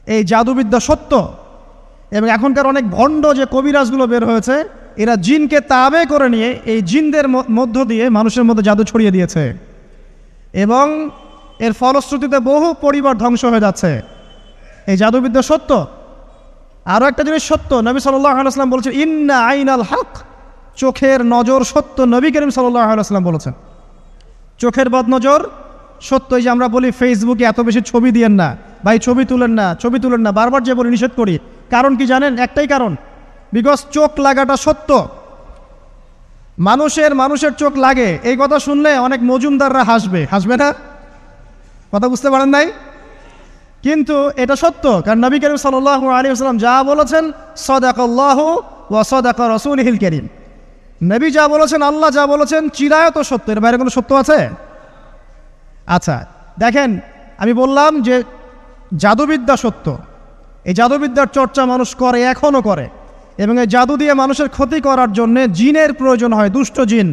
এই জাদুবিদ্যা সত্য। এবং এখনকার অনেক ভণ্ড যে কবিরাজগুলো বের হয়েছে, এরা জিনকে তাবে করে নিয়ে এই জিনদের মধ্য দিয়ে মানুষের মধ্যে জাদু ছড়িয়ে দিয়েছে, এবং এর ফলশ্রুতিতে বহু পরিবার ধ্বংস হয়ে যাচ্ছে। এই জাদুবিদ্যা সত্য। আরও একটা জিনিস সত্য, নবী সাল্লাল্লাহু আলাইহি ওয়াসাল্লাম বলেছেন ইন্না আইনাল হক, চোখের নজর সত্য। নবী করিম সাল্লাল্লাহু আলাইহি ওয়াসাল্লাম বলেছেন চোখের বদনজর সত্য। এই যে আমরা বলি ফেসবুকে এত বেশি ছবি দিয়েন না ভাই, ছবি তুলেন না, ছবি তুলেন না, বারবার যে বলি নিষেধ করি, কারণ কি জানেন? একটাই কারণ, বিকজ চোখ লাগাটা সত্য। মানুষের চোখ লাগে, এই কথা শুনলে অনেক মজুমদাররা হাসবে না? কথা বুঝতে পারেন নাই? কিন্তু এটা সত্য, কারণ নবী করিম সাল্লাল্লাহু আলাইহি ওয়াসাল্লাম যা বলেছেন সাদাকাল্লাহু ওয়া সাদাকা রাসূলুহুল কারীম, নবী যা বলেছেন, আল্লাহ যা বলেছেন চিরায়ত সত্য, এর বাইরে কোনো সত্য আছে? আচ্ছা দেখেন, আমি বললাম যে জাদুবিদ্যা সত্য। এই জাদুবিদ্যার চর্চা মানুষ করে, এখনও করে, এবং এই জাদু দিয়ে মানুষের ক্ষতি করার জন্য জিনের প্রয়োজন হয়, দুষ্ট জিন।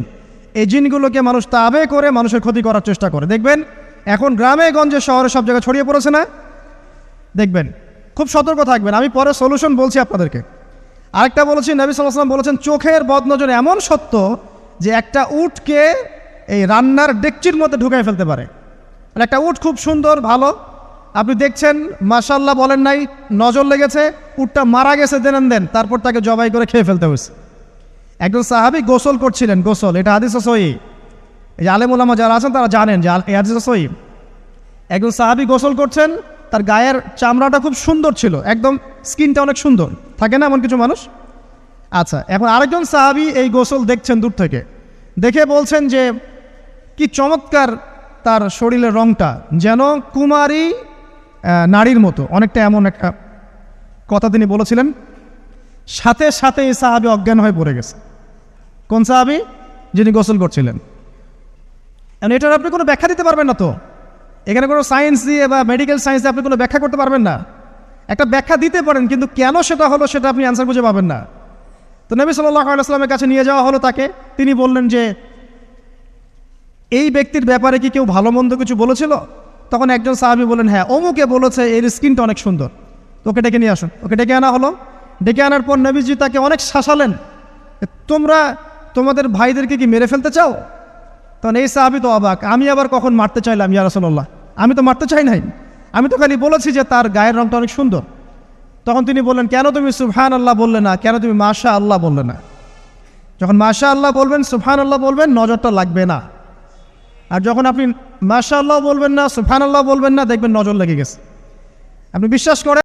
এই জিনগুলোকে মানুষ তাবে করে মানুষের ক্ষতি করার চেষ্টা করে। দেখবেন এখন গ্রামে গঞ্জে শহরে সব জায়গায় ছড়িয়ে পড়েছে না? দেখবেন, খুব সতর্ক থাকবেন। আমি পরে সলিউশন বলছি আপনাদেরকে। আরেকটা বলেছি, নবী সাল্লাল্লাহু আলাইহি ওয়াসাল্লাম বলেছেন চোখের বদনজর এমন সত্য যে একটা উটকে এই রান্নার ডেকচির মধ্যে ঢুকাই ফেলতে পারে। মানে একটা উট খুব সুন্দর ভালো, আপনি দেখছেন মাশাআল্লাহ বলেন নাই, নজর লেগেছে, উটটা মারা গেছে, দেন তারপর তাকে জবাই করে খেয়ে ফেলতে হয়েছে। একজন সাহাবী গোসল করছিলেন, গোসল, এটা হাদিস সহিহ, এই যে আলেম ওলামা যারা আছেন তারা জানেন যে এই হাদিস সহিহ। একজন সাহাবী গোসল করছেন, তার গায়ের চামড়াটা খুব সুন্দর ছিল, একদম স্কিনটা অনেক সুন্দর থাকে না এমন কিছু মানুষ? আচ্ছা, এখন আরেকজন সাহাবী এই গোসল দেখছেন দূর থেকে, দেখে বলছেন যে কি চমৎকার তার শরীরের রংটা, যেন কুমারী নারীর মতো, অনেকটা এমন একটা কথা তিনি বলেছিলেন। সাথে সাথে এই সাহাবী অজ্ঞান হয়ে পড়ে গেছে। কোন সাহাবী? যিনি গোসল করছিলেন। এটার আপনি কোনো ব্যাখ্যা দিতে পারবেন না তো, এখানে কোনো সায়েন্স দিয়ে বা মেডিকেল সায়েন্স দিয়ে আপনি কোনো ব্যাখ্যা করতে পারবেন না। একটা ব্যাখ্যা দিতে পারেন, কিন্তু কেন সেটা হলো সেটা আপনি অ্যান্সার খুঁজে পাবেন না। তো নবী সাল্লাল্লাহু আলাইহি ওয়াসাল্লামের কাছে নিয়ে যাওয়া হলো তাকে। তিনি বললেন যে এই ব্যক্তির ব্যাপারে কি কেউ ভালো মন্দ কিছু বলেছিল? তখন একজন সাহাবী বলেন, হ্যাঁ, অমুকে বলেছে এর স্কিনটা অনেক সুন্দর, ওকে ডেকে নিয়ে আসুন। ওকে ডেকে আনা হলো। ডেকে আনার পর নবীজি তাকে অনেক শাসালেন, তোমরা তোমাদের ভাইদেরকে কি মেরে ফেলতে চাও? তখন এই সাহাবী তো অবাক, আমি আবার কখন মারতে চাইলাম ইয়া রাসূলুল্লাহ? আমি তো মারতে চাই নাই, আমি তো খালি বলেছি যে তার গায়ের রংটা অনেক সুন্দর। তখন তিনি বললেন, কেন তুমি সুবহানাল্লাহ বললে না, কেন তুমি মাশাআল্লাহ বললে না? যখন মাশাআল্লাহ বলবেন, সুবহানাল্লাহ বলবেন, নজরটা লাগবে না। আর যখন আপনি মাশাআল্লাহ বলবেন না, সুবহানাল্লাহ বলবেন না, দেখবেন নজর লেগে গেছে। আপনি বিশ্বাস করেন